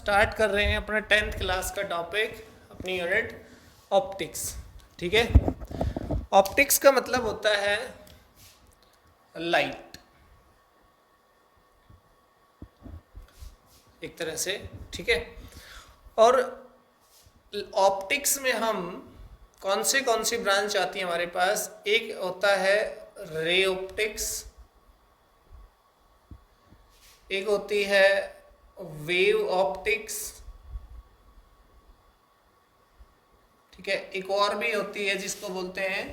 Start कर रहे हैं अपना 10th क्लास का टॉपिक, अपनी यूनिट ऑप्टिक्स। ठीक है, ऑप्टिक्स का मतलब होता है लाइट, एक तरह से। ठीक है, और ऑप्टिक्स में हम कौन सी ब्रांच आती है हमारे पास? एक होता है रे ऑप्टिक्स, एक होती है वेव ऑप्टिक्स, ठीक है, एक और भी होती है जिसको बोलते हैं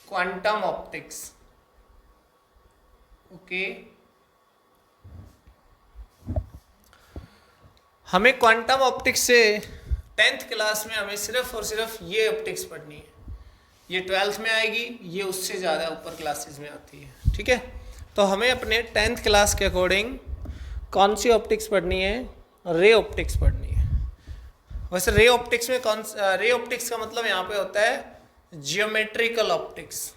क्वांटम ऑप्टिक्स। ओके, हमें क्वांटम ऑप्टिक्स से 10th क्लास में हमें सिर्फ और सिर्फ ये ऑप्टिक्स पढ़नी है। ये 12th में आएगी, ये उससे ज़्यादा ऊपर क्लासेस में आती है। ठीक है, तो हमें अपने 10th क्लास के अकॉर्डिंग कौन सी ऑप्टिक्स पढ़नी है? रे ऑप्टिक्स पढ़नी है। वैसे रे ऑप्टिक्स में रे ऑप्टिक्स का मतलब यहाँ पे होता है जियोमेट्रिकल ऑप्टिक्स।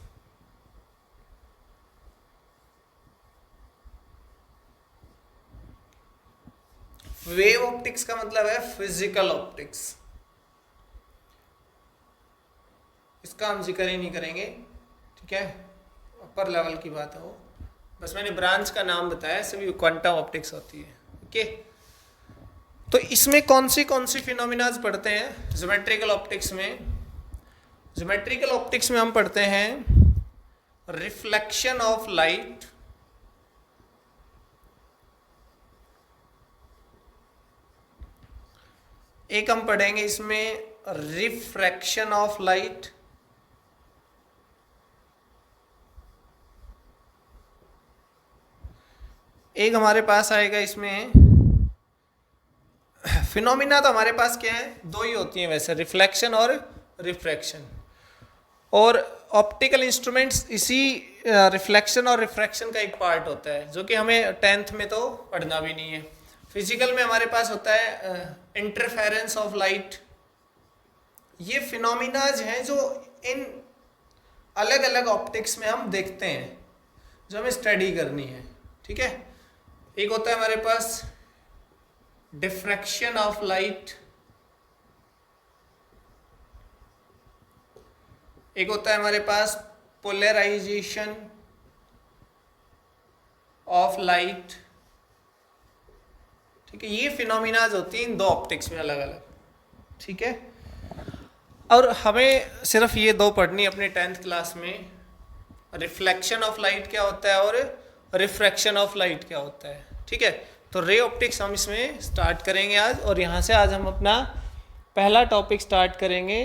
वेव ऑप्टिक्स का मतलब है फिजिकल ऑप्टिक्स। इसका हम जिक्र ही नहीं करेंगे, ठीक है, अपर लेवल की बात है वो। बस मैंने ब्रांच का नाम बताया, सभी क्वांटम ऑप्टिक्स होती है। ओके, तो इसमें कौन सी फिनोमिनाज पढ़ते हैं ज्योमेट्रिकल ऑप्टिक्स में? ज्योमेट्रिकल ऑप्टिक्स में हम पढ़ते हैं रिफ्लेक्शन ऑफ लाइट, एक हम पढ़ेंगे इसमें रिफ्रैक्शन ऑफ लाइट, एक हमारे पास आएगा इसमें फिनोमिना। तो हमारे पास क्या है? दो ही होती हैं वैसे, रिफ्लेक्शन और रिफ्रैक्शन। और ऑप्टिकल इंस्ट्रूमेंट्स इसी रिफ्लेक्शन और रिफ्रैक्शन का एक पार्ट होता है, जो कि हमें 10th में तो पढ़ना भी नहीं है। फिजिकल में हमारे पास होता है इंटरफेरेंस ऑफ लाइट। ये फिनोमिनाज हैं जो इन अलग अलग ऑप्टिक्स में हम देखते हैं, जो हमें स्टडी करनी है। ठीक है, एक होता है हमारे पास डिफ्रैक्शन ऑफ लाइट, एक होता है हमारे पास पोलराइजेशन ऑफ लाइट। ठीक है, ये फिनोमिनाज होती हैं इन दो ऑप्टिक्स में अलग अलग। ठीक है, और हमें सिर्फ ये दो पढ़नी अपने 10th क्लास में। रिफ्लेक्शन ऑफ लाइट क्या होता है और रिफ्रैक्शन ऑफ लाइट क्या होता है। ठीक है, तो रे ऑप्टिक्स हम इसमें स्टार्ट करेंगे आज, और यहाँ से आज हम अपना पहला टॉपिक स्टार्ट करेंगे,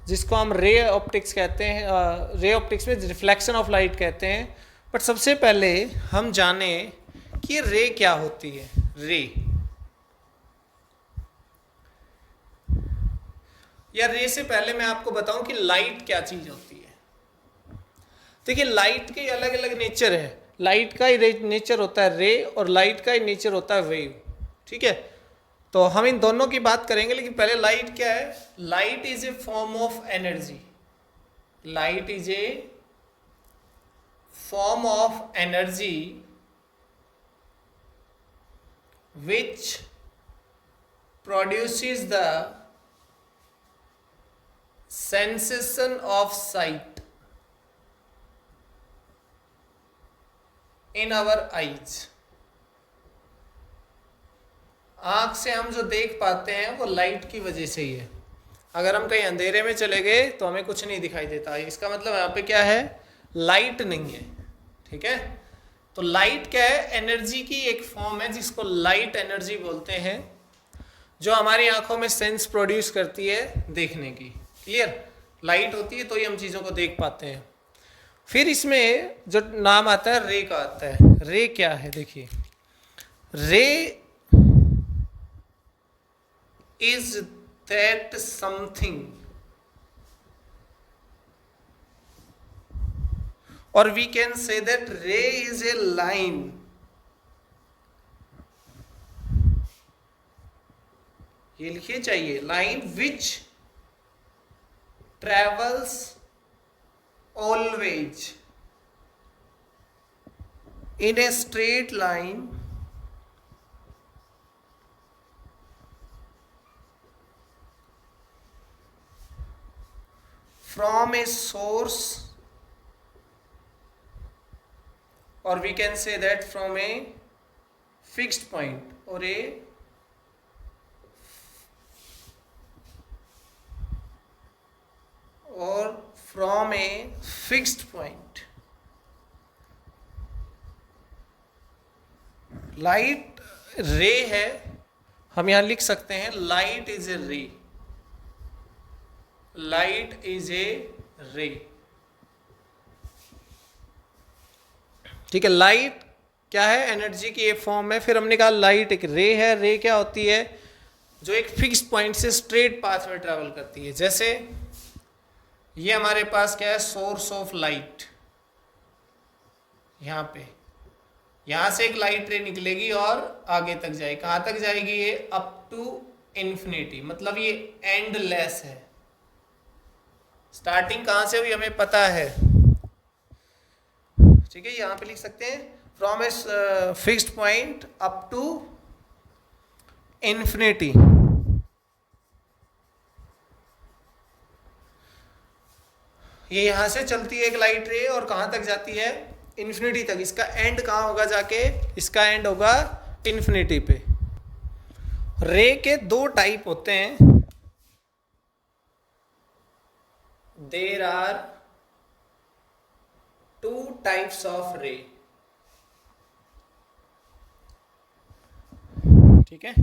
जिसको हम रे ऑप्टिक्स कहते हैं। रे ऑप्टिक्स में रिफ्लेक्शन ऑफ लाइट कहते हैं। बट सबसे पहले हम जाने कि रे क्या होती है। रे या रे से पहले मैं आपको बताऊं कि लाइट क्या चीज होती है। देखिए, लाइट के अलग अलग नेचर है। लाइट का ही नेचर होता है रे, और लाइट का ही नेचर होता है वेव। ठीक है, तो हम इन दोनों की बात करेंगे, लेकिन पहले लाइट क्या है? Light is a form of energy. Light is a form of energy which produces the sensation of sight in our eyes। आँख से हम जो देख पाते हैं वो लाइट की वजह से ही है। अगर हम कहीं अंधेरे में चले गए तो हमें कुछ नहीं दिखाई देता, इसका मतलब यहाँ पे क्या है? लाइट नहीं है। ठीक है, तो लाइट क्या है? एनर्जी की एक फॉर्म है जिसको लाइट एनर्जी बोलते हैं, जो हमारी आंखों में सेंस प्रोड्यूस करती है देखने की। क्लियर? लाइट होती है तो ही हम चीज़ों को देख पाते हैं। फिर इसमें जो नाम आता है रे का आता है। रे क्या है? देखिए, रे is that something, or we can say that ray is a line ये लिखिए चाहिए, line which travels always in a straight line from a source, or we can say that from a fixed point or from a fixed point. Light रे है, हम यहां लिख सकते हैं लाइट इज ए रे, लाइट इज ए रे। ठीक है, लाइट क्या है, एनर्जी की एक फॉर्म है। फिर हमने कहा लाइट एक रे है। रे क्या होती है, जो एक फिक्स पॉइंट से स्ट्रेट पाथ में ट्रेवल करती है। जैसे ये हमारे पास क्या है, सोर्स ऑफ लाइट, यहाँ पे, यहां से एक लाइट रे निकलेगी और आगे तक जाएगी। कहां तक जाएगी ये, अप टू इन्फिनिटी, मतलब ये एंडलेस है। स्टार्टिंग कहां से हुई हमें पता है, ठीक है, यहां पे लिख सकते हैं from a fixed point up to infinity. ये यहां से चलती है एक लाइट रे और कहां तक जाती है, इन्फिनिटी तक। इसका एंड कहां होगा जाके, इसका एंड होगा इन्फिनिटी पे। रे के दो टाइप होते हैं, there are two types of ray. ठीक है,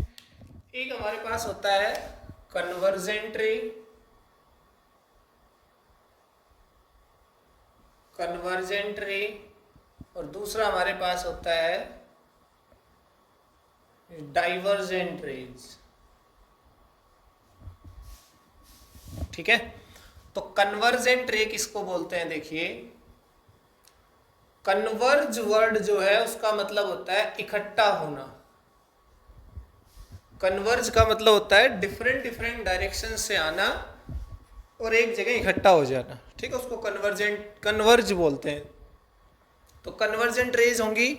एक हमारे पास होता है कन्वर्जेंट रे, कन्वर्जेंट रे, और दूसरा हमारे पास होता है डाइवर्जेंट रेज। ठीक है, तो कन्वर्जेंट रे किसको बोलते हैं, देखिए कन्वर्ज वर्ड जो है उसका मतलब होता है इकट्ठा होना। कन्वर्ज का मतलब होता है डिफरेंट डिफरेंट डायरेक्शन से आना और एक जगह इकट्ठा हो जाना। ठीक है, उसको कन्वर्ज बोलते हैं। तो कन्वर्जेंट रेज होंगी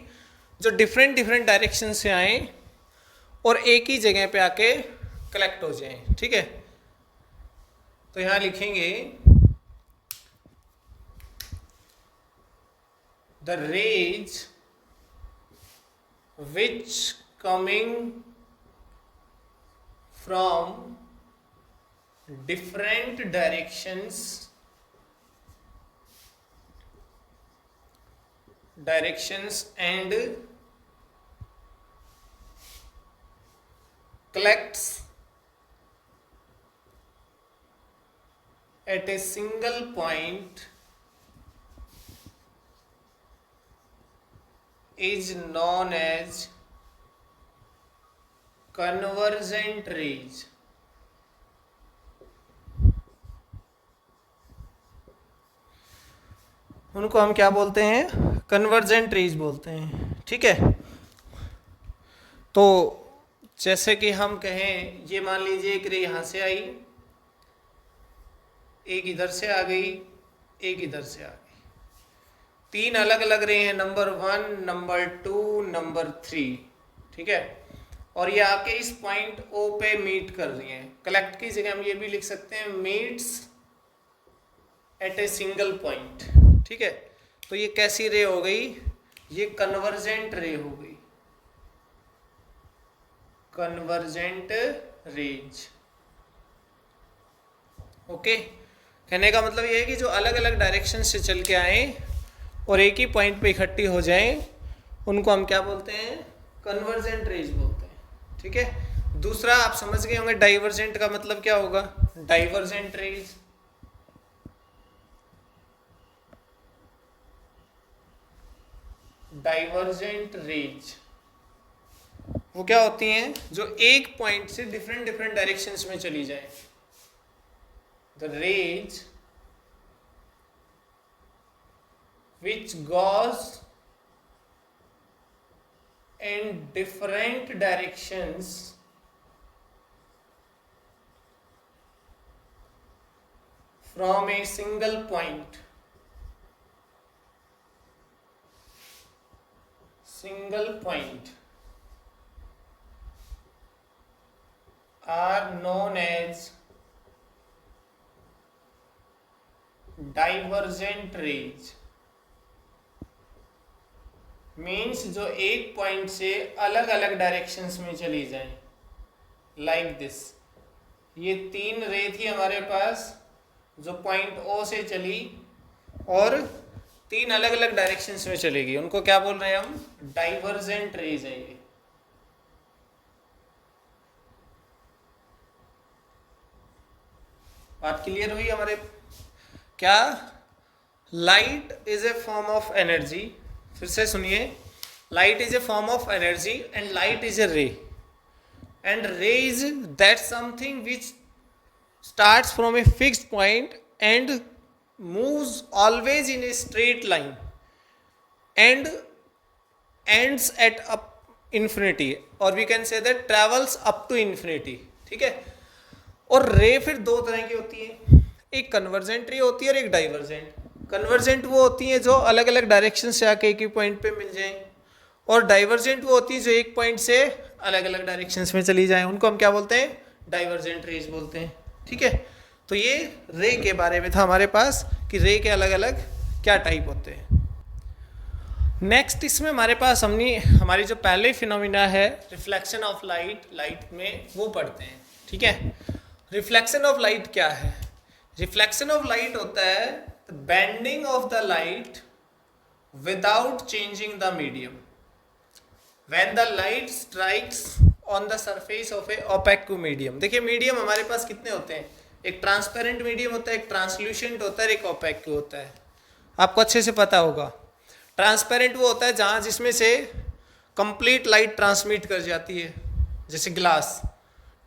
जो डिफरेंट डिफरेंट डायरेक्शन से आए और एक ही जगह पे आके कलेक्ट हो जाएं। ठीक है, तो यहां लिखेंगे the rays which coming from different directions and collects at a single point is known as convergent rays. उनको हम क्या बोलते हैं, कन्वर्जेंट रेज बोलते हैं। ठीक है, तो जैसे कि हम कहें, ये मान लीजिए एक रे यहाँ से आई, एक इधर से आ गई, एक इधर से आ गई, तीन अलग अलग रे हैं, नंबर 1, नंबर 2, नंबर 3। ठीक है, और ये आके इस पॉइंट O पे मीट कर रही हैं। कलेक्ट की जगह हम ये भी लिख सकते हैं meets eight a single point. ठीक है, तो ये कैसी रे हो गई, ये कन्वर्जेंट रे हो गई, कन्वर्जेंट रेज। ओके, कहने का मतलब ये है कि जो अलग अलग डायरेक्शन से चल के आए और एक ही पॉइंट पे इकट्ठी हो जाएं, उनको हम क्या बोलते हैं, कन्वर्जेंट रेज बोलते हैं। ठीक है, दूसरा आप समझ गए होंगे डाइवर्जेंट का मतलब क्या होगा, डाइवर्जेंट रेज। डाइवर्जेंट रेज वो क्या होती हैं, जो एक पॉइंट से डिफरेंट डिफरेंट डायरेक्शंस में चली जाए। The rays which goes in different directions from a single point, are known as divergent rays means जो एक पॉइंट से अलग अलग डायरेक्शंस में चली जाए, लाइक दिस। ये 3 रे थी हमारे पास जो पॉइंट ओ से चली और 3 अलग अलग डायरेक्शंस में चलेगी, उनको क्या बोल रहे हैं हम? डाइवर्जेंट रेज है ये। बात क्लियर हुई हमारे? क्या light is a form of energy, फिर से सुनिए, light is a form of energy and light is a ray, and ray is that something which starts from a fixed point and moves always in a straight line and ends at up infinity, और we can say that travels up to infinity. ठीक है। और रे फिर 2 तरह की होती है, एक कन्वर्जेंट रे होती है और एक डाइवर्जेंट। कन्वर्जेंट वो होती है जो अलग अलग डायरेक्शन से आके एक ही पॉइंट पे मिल जाए, और डाइवर्जेंट वो होती है जो एक पॉइंट से अलग अलग डायरेक्शंस में चली जाए, उनको हम क्या बोलते हैं? डाइवर्जेंट रेज बोलते हैं। ठीक है। तो ये रे के बारे में था हमारे पास कि रे के अलग अलग क्या टाइप होते हैं। नेक्स्ट इसमें हमारे पास हमारी जो पहले फिनोमिना है रिफ्लेक्शन ऑफ लाइट, लाइट में वो पढ़ते हैं। ठीक है। रिफ्लेक्शन ऑफ लाइट क्या है? रिफ्लेक्शन ऑफ लाइट होता है the bending of the light without changing the medium when the light strikes on the surface of a opaque medium. देखिए मीडियम हमारे पास कितने होते हैं? एक ट्रांसपेरेंट मीडियम होता है, एक ट्रांसल्यूसेंट होता है, एक ओपेक होता है। आपको अच्छे से पता होगा। ट्रांसपेरेंट वो होता है जहाँ जिसमें से कंप्लीट लाइट ट्रांसमिट कर जाती है, जैसे ग्लास।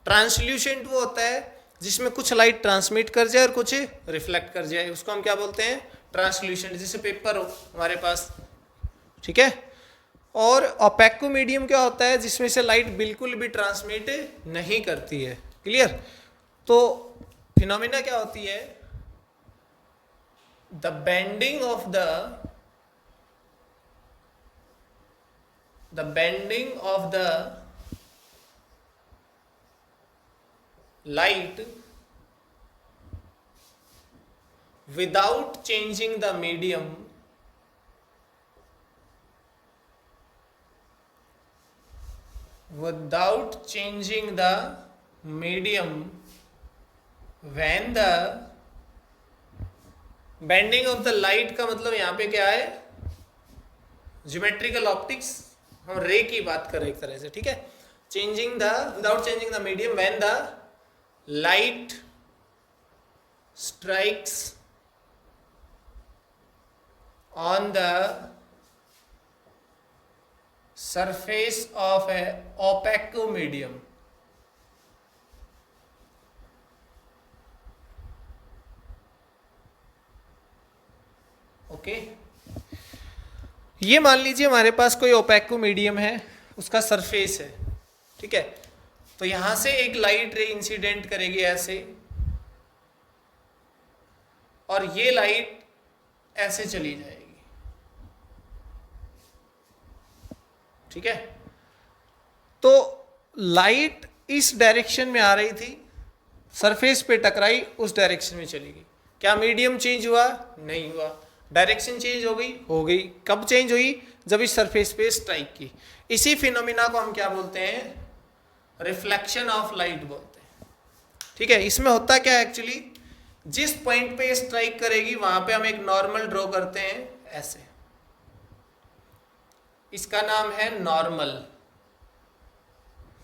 ट्रांसल्यूसेंट वो होता है जिसमें कुछ लाइट ट्रांसमिट कर जाए और कुछ रिफ्लेक्ट कर जाए, उसको हम क्या बोलते हैं? ट्रांसल्यूसेंट। जैसे पेपर हो हमारे पास। ठीक है। और ओपेक मीडियम क्या होता है? जिसमें से लाइट बिल्कुल भी ट्रांसमिट नहीं करती है। क्लियर? तो फिनोमिना क्या होती है? The bending of the light without changing the medium when the bending of the light का मतलब यहाँ पे क्या है? ज्योमेट्रिकल ऑप्टिक्स, हम रे की बात कर रहे एक तरह से। ठीक है। without changing the medium when the light strikes on the surface of a opaque medium। Okay. ये मान लीजिए हमारे पास कोई ओपेक मीडियम है, उसका सरफेस है। ठीक है। तो यहां से एक लाइट रे इंसिडेंट करेगी ऐसे, और ये लाइट ऐसे चली जाएगी। ठीक है। तो लाइट इस डायरेक्शन में आ रही थी, सरफेस पे टकराई, उस डायरेक्शन में चली गई। क्या मीडियम चेंज हुआ? नहीं हुआ। डायरेक्शन चेंज हो गई? हो गई। कब चेंज हुई? जब इस सरफेस पे स्ट्राइक की। इसी फिनोमिना को हम क्या बोलते हैं? रिफ्लेक्शन ऑफ लाइट बोलते हैं। ठीक है। इसमें होता क्या है एक्चुअली? जिस पॉइंट पे स्ट्राइक करेगी वहां पे हम एक नॉर्मल ड्रॉ करते हैं ऐसे, इसका नाम है नॉर्मल।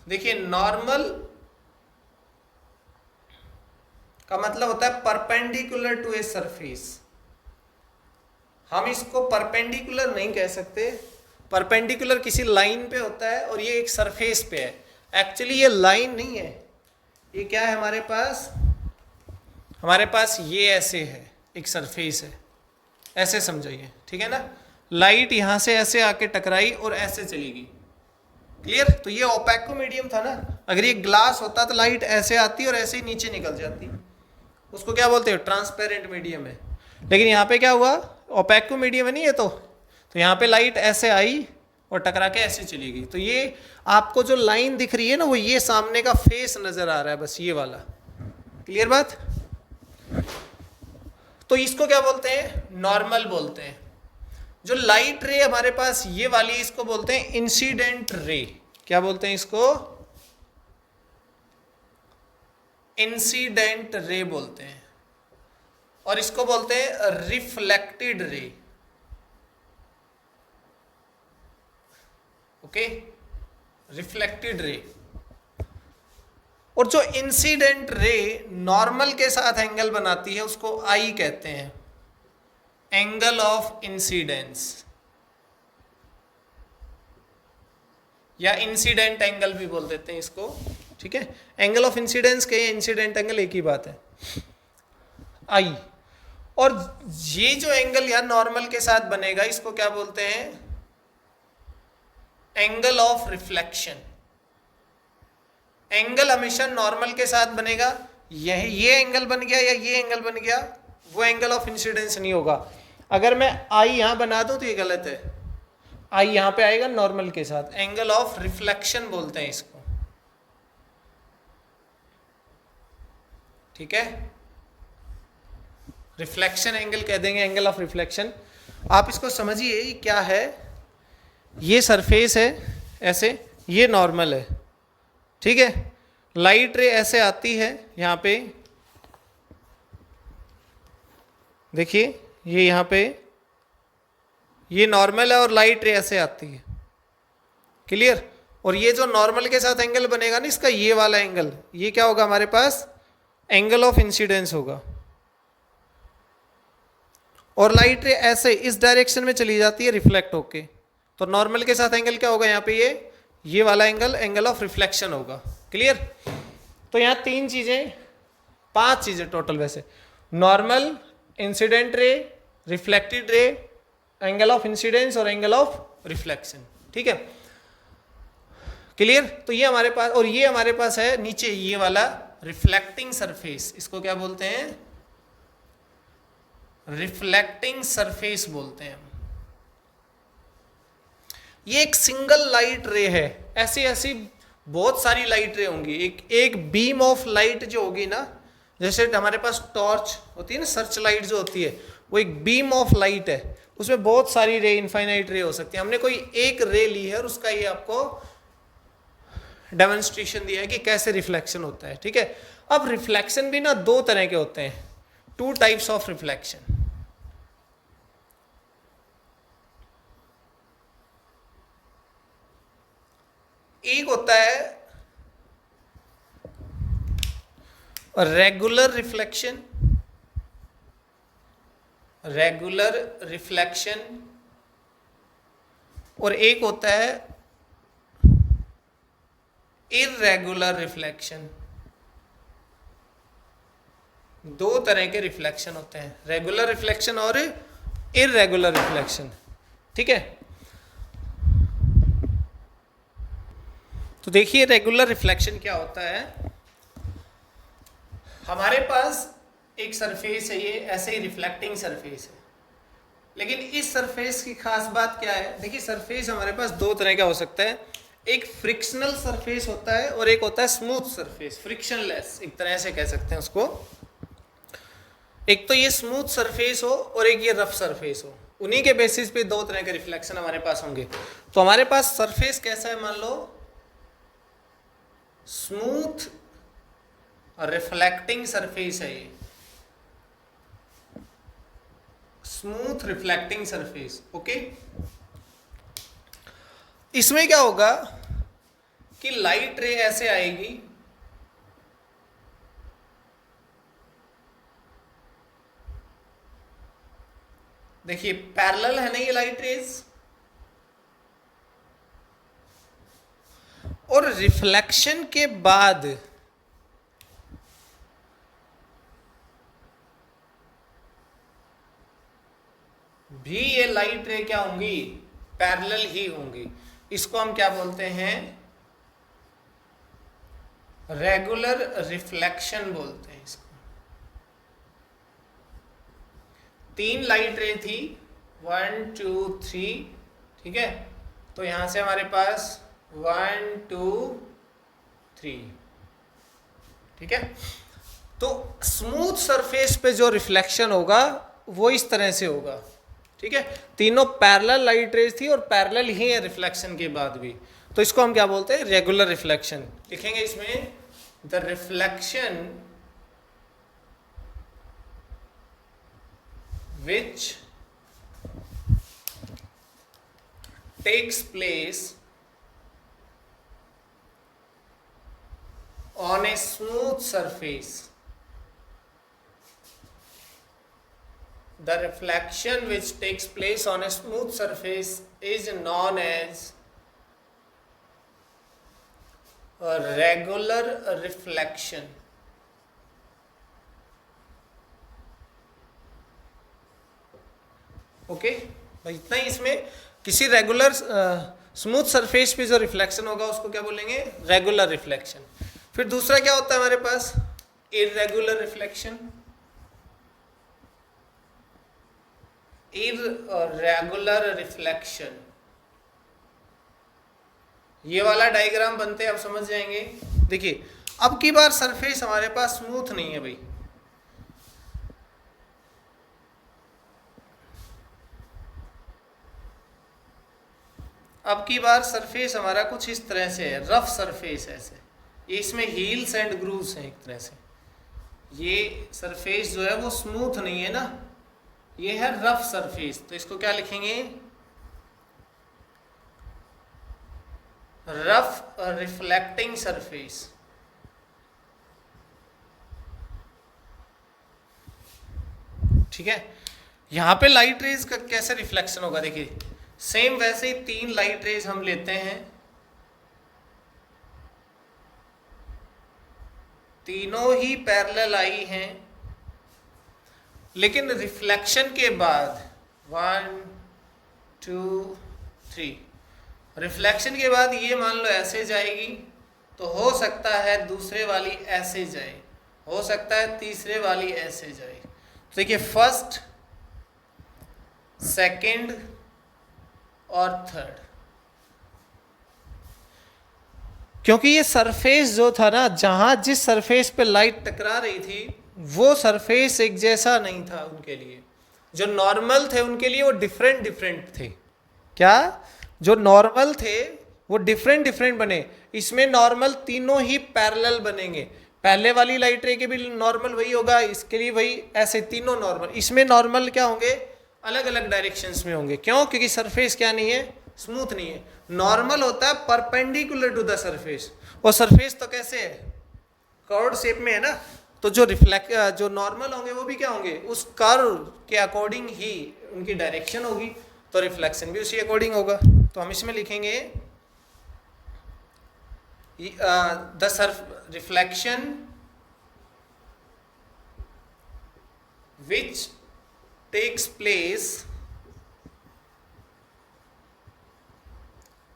देखिए नॉर्मल का मतलब होता है परपेंडिकुलर टू ए सरफेस। हम इसको परपेंडिकुलर नहीं कह सकते, परपेंडिकुलर किसी लाइन पे होता है और ये एक सरफेस पे है। एक्चुअली ये लाइन नहीं है, ये क्या है हमारे पास ये ऐसे है, एक सरफेस है, ऐसे समझिए। ठीक है ना। लाइट यहां से ऐसे आके टकराई और ऐसे चलेगी। क्लियर? तो ये ओपेक मीडियम था ना। अगर ये ग्लास होता तो लाइट ऐसे आती और ऐसे ही नीचे निकल जाती, उसको क्या बोलते हो? ट्रांसपेरेंट मीडियम है। लेकिन यहाँ पे क्या हुआ? ओपेक मीडियम है नहीं है, तो यहाँ पे लाइट ऐसे आई और टकरा के ऐसे चली गई। तो ये आपको जो लाइन दिख रही है ना, वो ये सामने का फेस नजर आ रहा है, बस ये वाला। क्लियर बात? तो इसको क्या बोलते हैं, नॉर्मल बोलते हैं। जो लाइट रे हमारे पास ये वाली, इसको बोलते हैं इंसिडेंट रे। क्या बोलते हैं इसको, इंसिडेंट रे बोलते हैं। और इसको बोलते हैं reflected ray. Okay, reflected ray. और जो इंसिडेंट रे नॉर्मल के साथ एंगल बनाती है उसको आई कहते हैं, एंगल ऑफ इंसिडेंस, या इंसिडेंट एंगल भी बोल देते हैं इसको। ठीक है, एंगल ऑफ इंसिडेंस के इंसिडेंट एंगल एक ही बात है, आई। और ये जो एंगल यहां नॉर्मल के साथ बनेगा इसको क्या बोलते हैं, एंगल ऑफ रिफ्लेक्शन। एंगल हमेशा नॉर्मल के साथ बनेगा, ये एंगल बन गया या ये एंगल बन गया, वो एंगल ऑफ इंसिडेंस नहीं होगा। अगर मैं आई यहां बना दूं तो ये गलत है, आई यहां पे आएगा नॉर्मल के साथ, एंगल ऑफ रिफ्लेक्शन बोलते हैं इसको। ठीक है, रिफ्लेक्शन एंगल कह देंगे, एंगल ऑफ रिफ्लेक्शन। आप इसको समझिए क्या है, ये सरफेस है ऐसे, ये नॉर्मल है। ठीक है, लाइट रे ऐसे आती है यहाँ पे, देखिए ये यहाँ पे, ये नॉर्मल है और लाइट रे ऐसे आती है। क्लियर। और ये जो नॉर्मल के साथ एंगल बनेगा ना इसका, ये वाला एंगल, ये क्या होगा हमारे पास, एंगल ऑफ इंसिडेंस होगा। और लाइट रे ऐसे इस डायरेक्शन में चली जाती है रिफ्लेक्ट होके, तो नॉर्मल के साथ एंगल क्या होगा यहाँ पे, ये वाला एंगल, एंगल ऑफ रिफ्लेक्शन होगा। क्लियर। तो यहाँ तीन चीजें, पांच चीजें टोटल वैसे, नॉर्मल, इंसिडेंट रे, रिफ्लेक्टेड रे, एंगल ऑफ इंसिडेंस और एंगल ऑफ रिफ्लेक्शन। ठीक है, क्लियर। तो ये हमारे पास, और ये हमारे पास है नीचे ये वाला रिफ्लेक्टिंग सरफेस, इसको क्या बोलते हैं, रिफ्लेक्टिंग सरफेस बोलते हैं। ये एक सिंगल लाइट रे है, ऐसी ऐसी बहुत सारी लाइट रे होंगी। एक बीम ऑफ लाइट जो होगी ना, जैसे हमारे पास टॉर्च होती है ना, सर्च लाइट जो होती है, वो एक बीम ऑफ लाइट है, उसमें बहुत सारी रे, इनफाइनाइट रे हो सकती है। हमने कोई एक रे ली है और उसका ये आपको डेमोन्स्ट्रेशन दिया है कि कैसे रिफ्लेक्शन होता है। ठीक है, अब रिफ्लेक्शन भी ना दो तरह के होते हैं, टू टाइप्स ऑफ रिफ्लेक्शन। एक होता है रेगुलर रिफ्लेक्शन, रेगुलर रिफ्लेक्शन, और एक होता है इर्रेगुलर रिफ्लेक्शन। दो तरह के रिफ्लेक्शन होते हैं, रेगुलर रिफ्लेक्शन और इर्रेगुलर रिफ्लेक्शन। ठीक है, तो देखिए रेगुलर रिफ्लेक्शन क्या होता है। हमारे पास एक सरफेस है, ये ऐसे ही रिफ्लेक्टिंग सरफेस है, लेकिन इस सरफेस की खास बात क्या है, देखिए सरफेस हमारे पास दो तरह का हो सकता है, एक फ्रिक्शनल सरफेस होता है और एक होता है स्मूथ सरफेस, फ्रिक्शनलेस एक तरह से कह सकते हैं उसको। एक तो ये स्मूथ सरफेस हो और एक ये रफ सरफेस हो, उन्हीं के बेसिस पे दो तरह के रिफ्लेक्शन हमारे पास होंगे। तो हमारे पास सरफेस कैसा है, मान लो स्मूथ रिफ्लेक्टिंग सरफेस है, ये स्मूथ रिफ्लेक्टिंग सरफेस। ओके, इसमें क्या होगा कि लाइट रे ऐसे आएगी, देखिए पैरेलल है ना ये लाइट रेज, और रिफ्लेक्शन के बाद भी ये लाइट रे क्या होंगी, पैरेलल ही होंगी। इसको हम क्या बोलते हैं, रेगुलर रिफ्लेक्शन बोलते हैं इसको। तीन लाइट रे थी, 1 2 3, ठीक है, तो यहां से हमारे पास 1 2 3, ठीक है। तो स्मूथ सरफेस पे जो रिफ्लेक्शन होगा वो इस तरह से होगा, ठीक है। तीनों पैरेलल लाइट रेज थी और पैरेलल ही है रिफ्लेक्शन के बाद भी, तो इसको हम क्या बोलते हैं, रेगुलर रिफ्लेक्शन। लिखेंगे इसमें the reflection which takes place on a smooth surface. The reflection which takes place on a smooth surface is known as a regular reflection. Okay भाई, इतना ही इसमें। किसी रेगुलर स्मूथ सरफेस पे जो रिफ्लेक्शन होगा उसको क्या बोलेंगे, रेगुलर रिफ्लेक्शन। फिर दूसरा क्या होता है हमारे पास, इररेगुलर रिफ्लेक्शन। इररेगुलर रिफ्लेक्शन, ये वाला डायग्राम बनते आप समझ जाएंगे। देखिए अब की बार सरफेस हमारे पास स्मूथ नहीं है भाई, अब की बार सरफेस हमारा कुछ इस तरह से है, रफ सरफेस है ऐसे, ये इसमें हील्स एंड ग्रूव्स हैं एक तरह से। ये सरफेस जो है वो स्मूथ नहीं है ना, ये है रफ सरफेस, तो इसको क्या लिखेंगे, रफ रिफ्लेक्टिंग सरफेस। ठीक है, यहां पे लाइट रेज का कैसे रिफ्लेक्शन होगा, देखिए सेम वैसे ही 3 लाइट रेज हम लेते हैं, तीनों ही पैरेलल आई हैं, लेकिन रिफ्लेक्शन के बाद 1 2 3, रिफ्लेक्शन के बाद ये मान लो ऐसे जाएगी, तो हो सकता है दूसरे वाली ऐसे जाए, हो सकता है तीसरे वाली ऐसे जाए। तो देखिए फर्स्ट, सेकंड और थर्ड, क्योंकि ये सरफेस जो था ना, जहां जिस सरफेस पे लाइट टकरा रही थी वो सरफेस एक जैसा नहीं था उनके लिए, जो नॉर्मल थे उनके लिए वो डिफरेंट डिफरेंट थे। क्या, जो नॉर्मल थे वो डिफरेंट डिफरेंट बने, इसमें नॉर्मल तीनों ही पैरेलल बनेंगे, पहले वाली लाइट रे के भी नॉर्मल वही होगा, इसके लिए वही, ऐसे तीनों नॉर्मल। इसमें नॉर्मल क्या होंगे, अलग अलग डायरेक्शंस में होंगे, क्यों, क्योंकि सरफेस क्या नहीं है, स्मूथ नहीं है। नॉर्मल होता है परपेंडिकुलर टू द सरफेस, और सरफेस तो कैसे है, कर्व शेप में है ना, तो जो नॉर्मल होंगे वो भी क्या होंगे, उस कर्व के अकॉर्डिंग ही उनकी डायरेक्शन होगी, तो रिफ्लेक्शन भी उसी अकॉर्डिंग होगा। तो हम इसमें लिखेंगे the reflection which takes place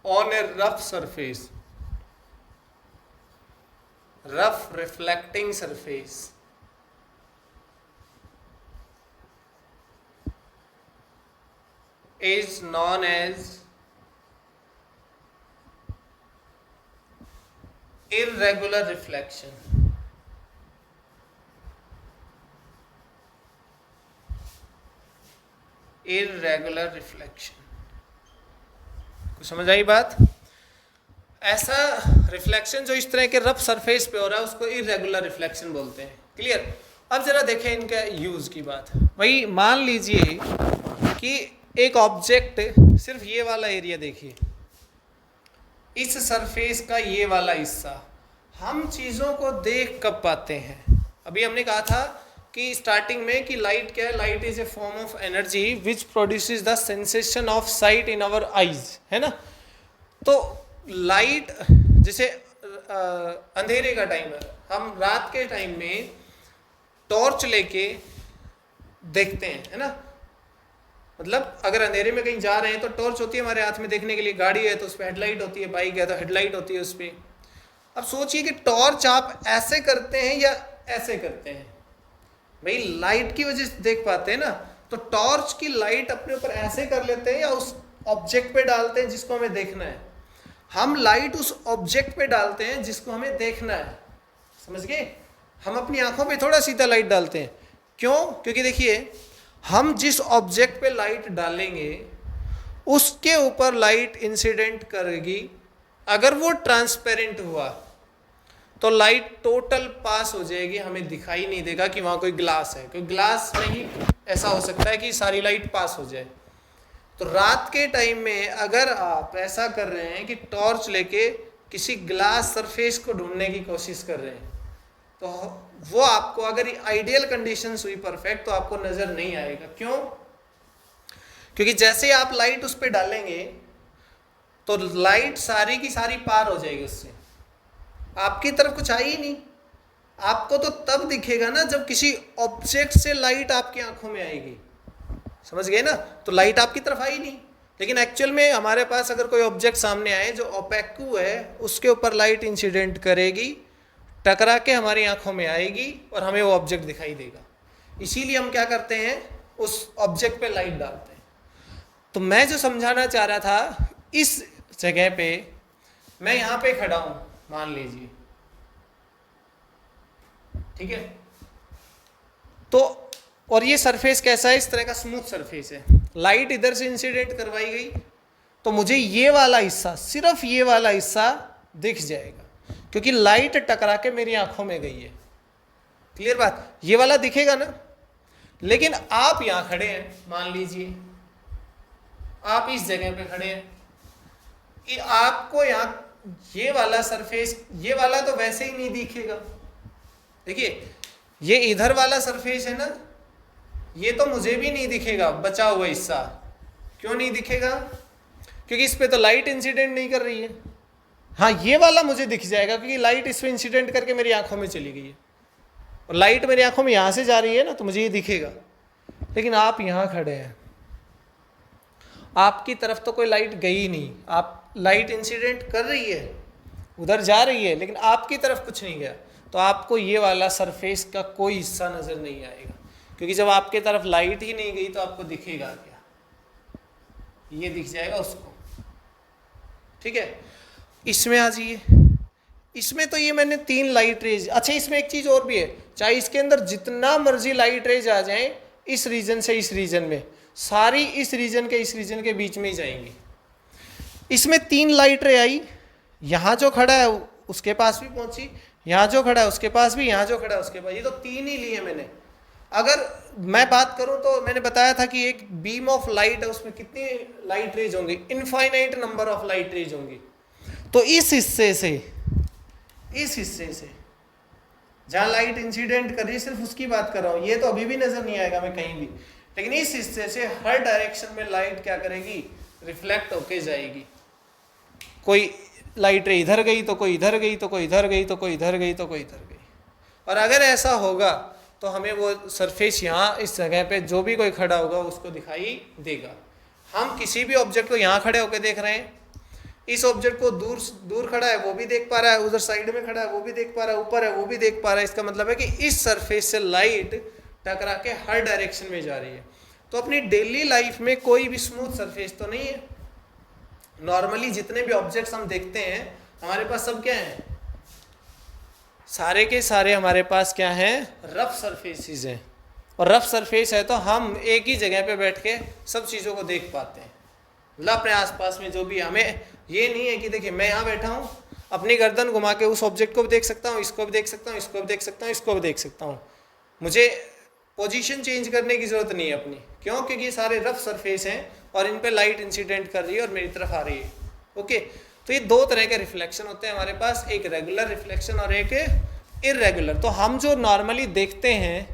on a rough surface, rough reflecting surface, is known as irregular reflection. Irregular reflection, कुछ समझ आई बात। ऐसा रिफ्लेक्शन जो इस तरह के रफ सरफेस पे हो रहा है उसको इररेगुलर रिफ्लेक्शन बोलते हैं। क्लियर। अब जरा देखें इनका यूज की बात। वही मान लीजिए कि एक ऑब्जेक्ट, सिर्फ ये वाला एरिया देखिए, इस सरफेस का ये वाला हिस्सा, हम चीज़ों को देख कब पाते हैं। अभी हमने कहा था कि स्टार्टिंग में कि लाइट क्या है, light is a form of energy which produces the sensation of sight in our eyes, है ना। तो लाइट जैसे अंधेरे का टाइम है, हम रात के टाइम में टॉर्च लेके देखते हैं, है ना। मतलब अगर अंधेरे में कहीं जा रहे हैं तो टॉर्च होती है हमारे हाथ में देखने के लिए, गाड़ी है तो उस पर हेडलाइट होती है, बाइक है तो हेडलाइट होती है उस पर। अब सोचिए कि टॉर्च आप ऐसे करते हैं या ऐसे करते हैं, भाई लाइट की वजह से देख पाते हैं ना, तो टॉर्च की लाइट अपने ऊपर ऐसे कर लेते हैं या उस ऑब्जेक्ट पे डालते हैं जिसको हमें देखना है। हम लाइट उस ऑब्जेक्ट पे डालते हैं जिसको हमें देखना है, समझ गए। हम अपनी आंखों पे थोड़ा सीधा लाइट डालते हैं। क्यों? क्योंकि देखिए, हम जिस ऑब्जेक्ट पे लाइट डालेंगे उसके ऊपर लाइट इंसिडेंट करेगी। अगर वो ट्रांसपेरेंट हुआ तो लाइट टोटल पास हो जाएगी, हमें दिखाई नहीं देगा कि वहाँ कोई ग्लास है, क्योंकि ग्लास में ही ऐसा हो सकता है कि सारी लाइट पास हो जाए। तो रात के टाइम में अगर आप ऐसा कर रहे हैं कि टॉर्च लेके किसी ग्लास सरफेस को ढूंढने की कोशिश कर रहे हैं, तो वो आपको, अगर आइडियल कंडीशंस हुई परफेक्ट, तो आपको नज़र नहीं आएगा। क्यों? क्योंकि जैसे आप लाइट उस पर डालेंगे तो लाइट सारी की सारी पार हो जाएगी उससे, आपकी तरफ कुछ आई ही नहीं। आपको तो तब दिखेगा ना जब किसी ऑब्जेक्ट से लाइट आपकी आंखों में आएगी, समझ गए ना? तो लाइट आपकी तरफ आई नहीं, लेकिन एक्चुअल में हमारे पास अगर कोई ऑब्जेक्ट सामने आए जो ओपेकू है, उसके ऊपर लाइट इंसिडेंट करेगी, टकरा के हमारी आंखों में आएगी और हमें वो ऑब्जेक्ट दिखाई देगा। इसीलिए हम क्या करते हैं, उस ऑब्जेक्ट पे लाइट डालते हैं। तो मैं जो समझाना चाह रहा था, इस जगह पे मैं यहाँ पे खड़ा हूँ मान लीजिए, ठीक है, तो और ये सरफेस कैसा है? इस तरह का स्मूथ सरफेस है। लाइट इधर से इंसिडेंट करवाई गई तो मुझे ये वाला हिस्सा, सिर्फ ये वाला हिस्सा दिख जाएगा, क्योंकि लाइट टकरा के मेरी आंखों में गई है। क्लियर बात? ये वाला दिखेगा ना। लेकिन आप यहां खड़े हैं, मान लीजिए आप इस जगह पे खड़े हैं, कि आपको यहां ये वाला सरफेस, ये वाला तो वैसे ही नहीं दिखेगा। देखिए, ये इधर वाला सरफेस है ना, ये तो मुझे भी नहीं दिखेगा, बचा हुआ हिस्सा। क्यों नहीं दिखेगा? क्योंकि इस पे तो लाइट इंसिडेंट नहीं कर रही है। हाँ, ये वाला मुझे दिख जाएगा क्योंकि लाइट इस पे इंसिडेंट करके मेरी आंखों में चली गई है, और लाइट मेरी आंखों में यहाँ से जा रही है ना, तो मुझे ये दिखेगा। लेकिन आप यहाँ खड़े हैं, आपकी तरफ तो कोई लाइट गई नहीं, आप लाइट इंसिडेंट कर रही है, उधर जा रही है, लेकिन आपकी तरफ कुछ नहीं गया, तो आपको ये वाला सरफेस का कोई हिस्सा नज़र नहीं आएगा, क्योंकि जब आपके तरफ लाइट ही नहीं गई तो आपको दिखेगा क्या? ये दिख जाएगा उसको। ठीक है, इसमें आ जाइए। इसमें तो ये मैंने 3 लाइट रेज, अच्छा इसमें एक चीज़ और भी है, चाहे इसके अंदर जितना मर्जी लाइट रेज आ जाए, इस रीजन से इस रीजन में, सारी इस रीजन के बीच में ही जाएंगी। इसमें 3 लाइट रे आई, यहाँ जो खड़ा है उसके पास भी पहुंची, यहाँ जो खड़ा है उसके पास भी, यहाँ जो खड़ा है उसके पास, ये तो 3 ही लिए मैंने। अगर मैं बात करूं तो मैंने बताया था कि एक बीम ऑफ लाइट है, उसमें कितनी लाइट रेज होंगी? Infinite number of light rays होंगी। तो इस हिस्से से जहां लाइट इंसिडेंट कर रही है, सिर्फ उसकी बात कर रहा हूं, ये तो अभी भी नजर नहीं आएगा मैं कहीं भी, लेकिन इस हिस्से से हर डायरेक्शन में लाइट क्या करेगी? रिफ्लेक्ट होके जाएगी। कोई लाइट रे इधर गई तो कोई इधर गई, तो कोई इधर गई, तो कोई इधर गई, तो कोई इधर गई। और अगर ऐसा होगा तो हमें वो सरफेस यहाँ इस जगह पे जो भी कोई खड़ा होगा उसको दिखाई देगा। हम किसी भी ऑब्जेक्ट को यहाँ खड़े होकर देख रहे हैं, इस ऑब्जेक्ट को दूर दूर खड़ा है वो भी देख पा रहा है, उधर साइड में खड़ा है वो भी देख पा रहा है, ऊपर है वो भी देख पा रहा है। इसका मतलब है कि इस सरफेस से लाइट टकरा के हर डायरेक्शन में जा रही है। तो अपनी डेली लाइफ में कोई भी स्मूथ सरफेस तो नहीं है। नॉर्मली जितने भी ऑब्जेक्ट्स हम देखते हैं हमारे पास सब क्या है? सारे के सारे हमारे पास क्या हैं? रफ सरफेसेस हैं। और रफ सरफेस है तो हम एक ही जगह पे बैठ के सब चीज़ों को देख पाते हैं। मतलब अपने आसपास में जो भी, हमें ये नहीं है कि देखिए मैं यहाँ बैठा हूँ, अपनी गर्दन घुमा के उस ऑब्जेक्ट को भी देख सकता हूँ, इसको भी देख सकता हूँ, इसको भी देख सकता हूँ, इसको भी देख सकता हूँ। मुझे पोजीशन चेंज करने की ज़रूरत नहीं है अपनी। क्यों? क्योंकि ये सारे रफ सरफेस हैं और इन पे लाइट इंसिडेंट कर रही है और मेरी तरफ आ रही है। ओके, तो ये 2 तरह के रिफ्लेक्शन होते हैं हमारे पास, एक रेगुलर रिफ्लेक्शन और एक इररेगुलर। तो हम जो नॉर्मली देखते हैं,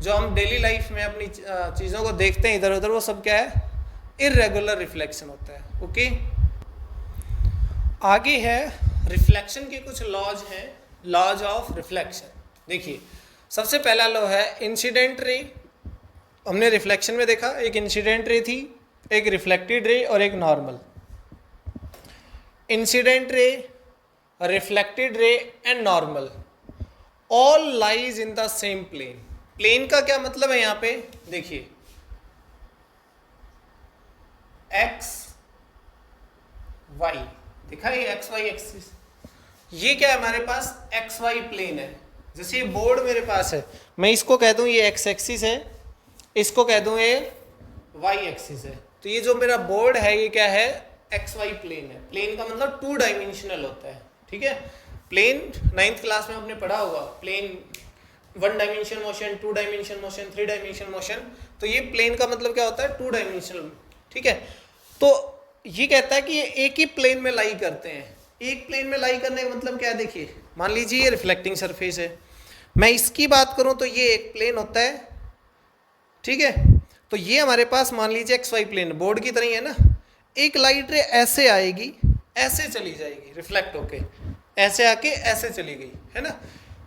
जो हम डेली लाइफ में अपनी चीज़ों को देखते हैं इधर उधर, वो सब क्या है? इररेगुलर रिफ्लेक्शन होता है। ओके, आगे है रिफ्लेक्शन के कुछ लॉज हैं, लॉज ऑफ रिफ्लेक्शन। देखिए, सबसे पहला लॉ है इंसिडेंट रे। हमने रिफ्लेक्शन में देखा, एक इंसिडेंट रे थी, एक रिफ्लेक्टेड रे और एक normal. Incident ray, reflected ray and normal all lies in the same plane. Plane का क्या मतलब है? यहाँ पे देखिए, एक्स वाई दिखा, ये एक्स वाई एक्सिस, ये क्या है हमारे पास? एक्स वाई प्लेन है। जैसे ये बोर्ड मेरे पास है, मैं इसको कह दूं ये एक्स एक्सिस है, इसको कह दूं ये वाई एक्सिस है, तो ये जो मेरा बोर्ड है ये क्या है, एक्स वाई प्लेन है। प्लेन का मतलब 2 डायमेंशनल होता है, ठीक है। प्लेन 9th क्लास में आपने पढ़ा होगा, plane 1 dimension motion, 2 dimension motion, 3 dimension motion. तो ये प्लेन का मतलब क्या होता है, 2 डायमेंशनल, ठीक है। तो ये कहता है कि ये एक ही प्लेन में लाई करते हैं। एक प्लेन में लाई करने का मतलब क्या है, देखिए मान लीजिए ये रिफ्लेक्टिंग सरफेस है, मैं इसकी बात करूं तो ये एक प्लेन होता है, ठीक है। तो ये हमारे पास मान लीजिए एक्स वाई प्लेन बोर्ड की तरह ही है ना। एक लाइट रे ऐसे आएगी, ऐसे चली जाएगी, रिफ्लेक्ट होके ऐसे आके ऐसे चली गई, है ना।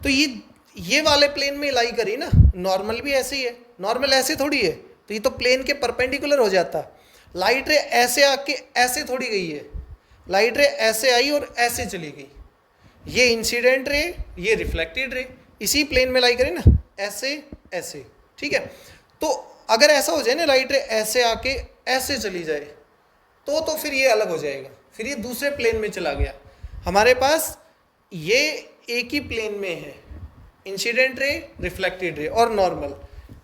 तो ये वाले प्लेन में लाई करी ना, नॉर्मल भी ऐसे ही है, नॉर्मल ऐसे थोड़ी है, तो ये तो प्लेन के परपेंडिकुलर हो जाता। लाइट रे ऐसे आके ऐसे थोड़ी गई है, लाइट रे ऐसे आई और ऐसे चली गई, ये इंसिडेंट रे, ये रिफ्लेक्टेड रे, इसी प्लेन में लाई करें ना, ऐसे ऐसे, ठीक है। तो अगर ऐसा हो जाए ना, लाइट रे ऐसे आके ऐसे चली जाए, तो फिर ये अलग हो जाएगा, फिर ये दूसरे प्लेन में चला गया। हमारे पास ये एक ही प्लेन में है, इंसिडेंट रे, रिफ्लेक्टेड रे और नॉर्मल,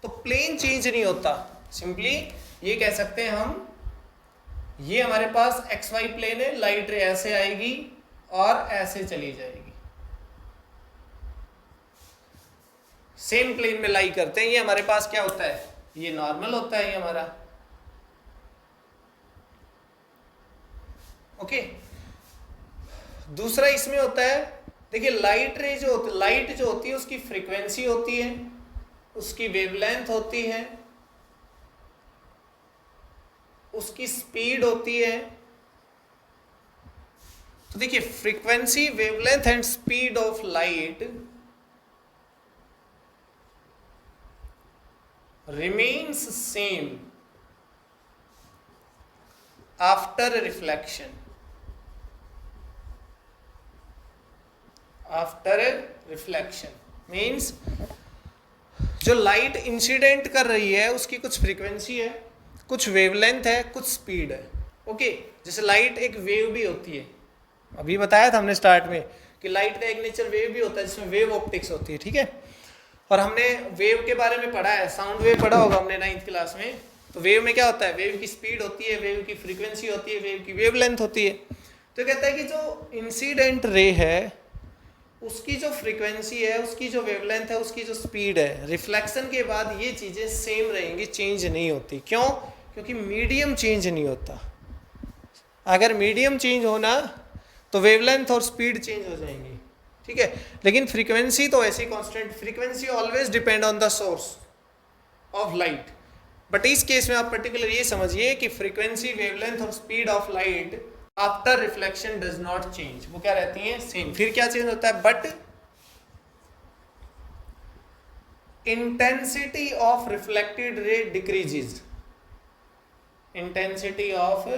तो प्लेन चेंज नहीं होता। सिंपली ये कह सकते हैं हम, ये हमारे पास एक्स वाई प्लेन है, लाइट रे ऐसे आएगी और ऐसे चली जाएगी, सेम प्लेन में लाई करते हैं। ये हमारे पास क्या होता है, ये नॉर्मल होता है ये हमारा, ओके। दूसरा इसमें होता है, देखिए लाइट रे जो होती, लाइट जो होती है उसकी फ्रीक्वेंसी होती है, उसकी वेवलेंथ होती है, उसकी स्पीड होती है। तो देखिए frequency, wavelength and speed of light remains same after reflection. After reflection means जो लाइट इंसिडेंट कर रही है उसकी कुछ फ्रीक्वेंसी है, कुछ वेवलेंथ है, कुछ स्पीड है, ओके। जैसे लाइट एक वेव भी होती है, अभी बताया था हमने स्टार्ट में कि लाइट का एक नेचर वेव भी होता है, जिसमें वेव ऑप्टिक्स होती है, ठीक है। और हमने वेव के बारे में पढ़ा है, साउंड वेव पढ़ा होगा हमने 9th क्लास में। तो वेव में क्या होता है, वेव की स्पीड होती है, वेव की फ्रीक्वेंसी होती है, वेव की वेवलेंथ होती है। तो कहता है कि जो इंसिडेंट रे है उसकी जो फ्रीक्वेंसी है, उसकी जो वेवलेंथ है, उसकी जो स्पीड है, रिफ्लेक्शन के बाद ये चीज़ें सेम रहेंगी, चेंज नहीं होती। क्यों? क्योंकि मीडियम चेंज नहीं होता। अगर मीडियम चेंज होना तो वेवलेंथ और स्पीड चेंज हो जाएंगी, ठीक है। लेकिन फ्रीक्वेंसी तो ऐसी constant, frequency always depend on the source of light. But इस केस में आप पर्टिकुलर ये समझिए कि फ्रीक्वेंसी, वेवलेंथ और speed of light after reflection does not change, वो क्या रहती है, सेम। फिर क्या चेंज होता है, but intensity of reflected ray decreases, intensity of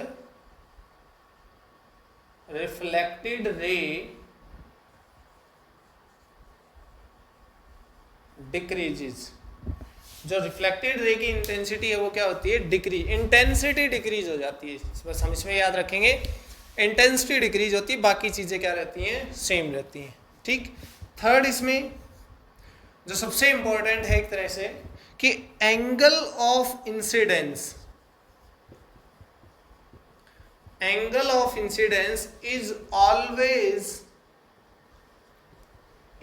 reflected ray decreases. जो रिफ्लेक्टेड रे की इंटेंसिटी है वो क्या होती है, डिक्रीज, इंटेंसिटी डिक्रीज हो जाती है। बस हम इसमें याद रखेंगे, इंटेंसिटी डिक्रीज होती है, बाकी चीज़ें क्या रहती हैं, सेम रहती हैं, ठीक। थर्ड इसमें जो सबसे इंपॉर्टेंट है एक तरह से कि angle of incidence, angle of incidence is always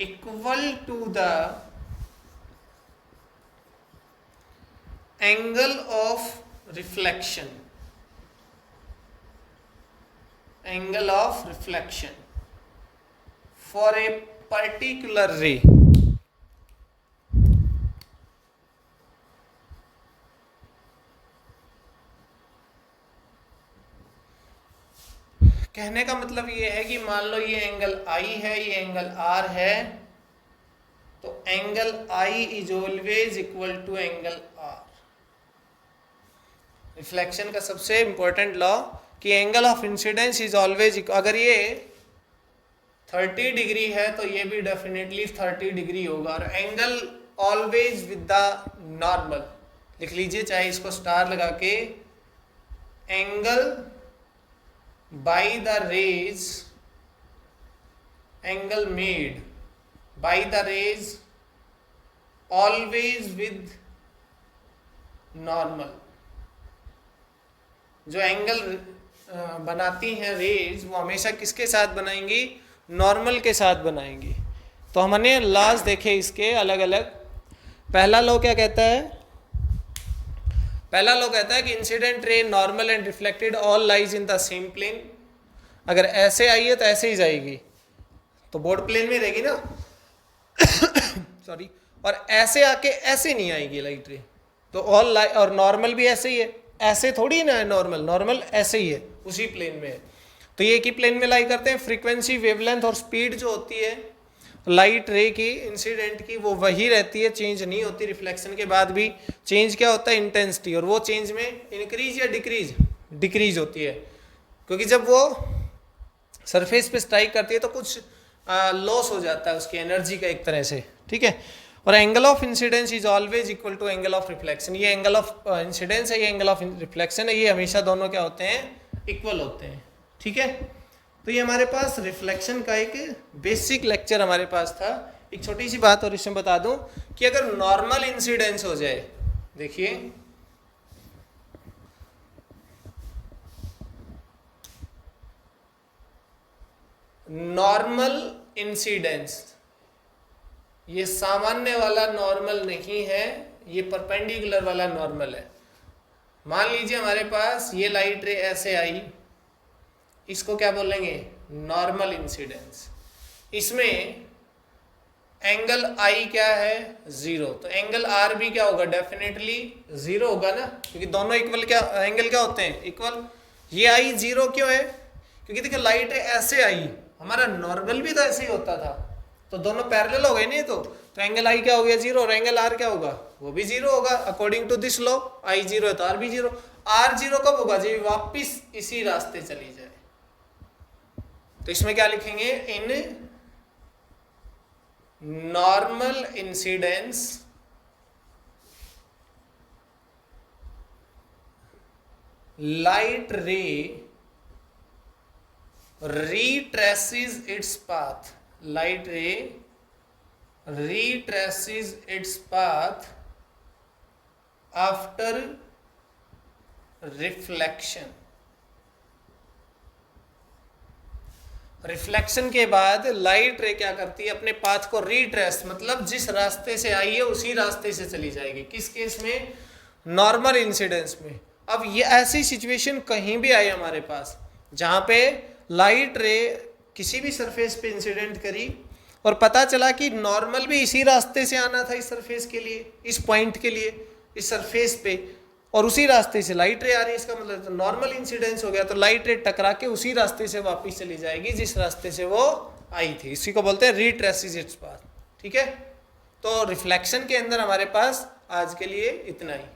equal to the angle of reflection, angle of reflection for a particular ray. कहने का मतलब ये है कि मान लो ये एंगल आई है, ये एंगल आर है, तो angle I is always equal to angle R. Reflection का सबसे इंपॉर्टेंट लॉ कि angle of incidence is always, अगर ये 30 डिग्री है तो ये भी डेफिनेटली 30 डिग्री होगा, और angle always with the normal. लिख लीजिए, चाहे इसको स्टार लगा के, angle by the rays, angle made by the rays always with normal. जो एंगल बनाती हैं रेज वो हमेशा किसके साथ बनाएंगी? नॉर्मल के साथ बनाएंगी। तो हमने लॉज देखे इसके अलग अलग। पहला लॉ क्या कहता है? पहला लॉ कहता है कि incident ray normal and reflected all lies in the same plane. अगर ऐसे आई है तो ऐसे ही जाएगी, तो बोर्ड प्लेन में रहेगी ना सॉरी। और ऐसे आके ऐसे नहीं आएगी लाइट रे, तो ऑल लाइट। और नॉर्मल भी ऐसे ही है, ऐसे थोड़ी ना है नॉर्मल, नॉर्मल ऐसे ही है, उसी प्लेन में है। तो ये एक ही प्लेन में लाई करते हैं। फ्रीक्वेंसी, वेवलेंथ और स्पीड जो होती है लाइट रे की, इंसिडेंट की, वो वही रहती है, चेंज नहीं होती। रिफ्लेक्शन के बाद भी चेंज क्या होता है? इंटेंसिटी। और वो चेंज में इंक्रीज या डिक्रीज? डिक्रीज होती है, क्योंकि जब वो सरफेस पे स्ट्राइक करती है तो कुछ लॉस हो जाता है उसकी एनर्जी का एक तरह से, ठीक है। और angle of incidence is always equal to angle of reflection. ये एंगल ऑफ इंसिडेंस है, ये एंगल ऑफ रिफ्लेक्शन है, ये हमेशा दोनों क्या होते हैं? इक्वल होते हैं, ठीक है। तो ये हमारे पास रिफ्लेक्शन का एक बेसिक लेक्चर हमारे पास था। एक छोटी सी बात और इसमें बता दूं कि अगर नॉर्मल इंसिडेंस हो जाए, देखिए नॉर्मल इंसिडेंस, ये सामान्य वाला नॉर्मल नहीं है, ये परपेंडिकुलर वाला नॉर्मल है। मान लीजिए हमारे पास ये लाइट रे ऐसे आई, इसको क्या बोलेंगे? Normal incidence. इसमें एंगल आई क्या है? 0। तो एंगल आर भी क्या होगा? डेफिनेटली 0 होगा ना, क्योंकि दोनों इक्वल क्या एंगल क्या होते हैं? इक्वल। ये आई 0 क्यों है? क्योंकि देखिए लाइट ऐसे आई, हमारा नॉर्मल भी तो ऐसे ही होता था, तो दोनों पैरेलल हो गए नहीं। तो एंगल आई क्या हो गया? 0। और एंगल आर क्या होगा? वो भी 0 होगा अकॉर्डिंग टू दिस लॉ। आई 0 है तो आर भी 0। आर 0 कब होगा? जब वापिस इसी रास्ते चली जाए। तो इसमें क्या लिखेंगे? इन नॉर्मल इंसिडेंस लाइट रे retraces its path. Light ray retraces its path after reflection. Reflection के बाद लाइट रे क्या करती है? अपने पाथ को रिट्रेस, मतलब जिस रास्ते से आई है उसी रास्ते से चली जाएगी। किस केस में? नॉर्मल इंसिडेंस में। अब ये ऐसी सिचुएशन कहीं भी आई हमारे पास जहां पे लाइट रे किसी भी सरफेस पे इंसिडेंट करी और पता चला कि नॉर्मल भी इसी रास्ते से आना था इस सरफेस के लिए, इस पॉइंट के लिए, इस सरफेस पे, और उसी रास्ते से लाइट रे आ रही है, इसका मतलब तो नॉर्मल इंसिडेंस हो गया। तो लाइट रे टकरा के उसी रास्ते से वापस चली जाएगी जिस रास्ते से वो आई थी। इसी को बोलते हैं रिट्रेसेस इट्स पाथ, ठीक है। तो रिफ्लेक्शन के अंदर हमारे पास आज के लिए इतना ही।